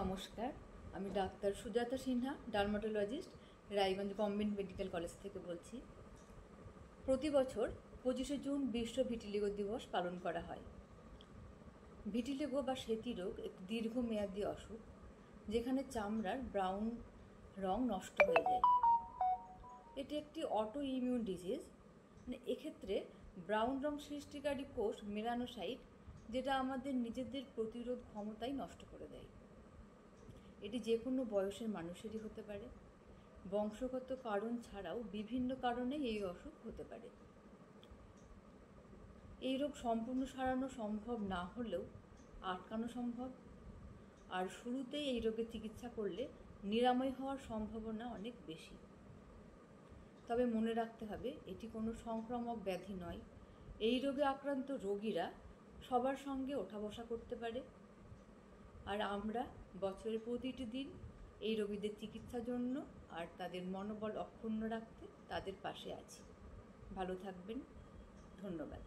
নমস্কার, আমি doctor Sujata Sinha, dermatologist, Raiganj government medical college থেকে বলছি। প্রতি বছর 25শে জুন বিশ্ব ভিটিলিগো দিবস পালন করা হয়। ভিটিলিগো বা সেতি রোগ একটি দীর্ঘমেয়াদী অসুখ, যেখানে চামড়ার ব্রাউন রং নষ্ট হয়ে যায়। এটি একটি অটো ইমিউন ডিজিজ, এক্ষেত্রে ব্রাউন রং সৃষ্টিকারী কোষ মেলানোসাইট, যেটা আমাদের নিজেদের প্রতিরোধ ক্ষমতাই নষ্ট করে দেয়। এটি যে কোনো বয়সের মানুষেরই হতে পারে। বংশগত কারণ ছাড়াও বিভিন্ন কারণে এই অসুখ হতে পারে। এই রোগ সম্পূর্ণ সারানো সম্ভব না হলেও আটকানো সম্ভব, আর শুরুতেই এই রোগের চিকিৎসা করলে নিরাময় হওয়ার সম্ভাবনা অনেক বেশি। তবে মনে রাখতে হবে, এটি কোনো সংক্রামক ব্যাধি নয়। এই রোগে আক্রান্ত রোগীরা সবার সঙ্গে ওঠা বসা করতে পারে, আর আমরা বছরের প্রতিটি দিন এই রোগীদের চিকিৎসার জন্য আর তাদের মনোবল অক্ষুণ্ণ রাখতে তাদের পাশে আছি। ভালো থাকবেন। ধন্যবাদ।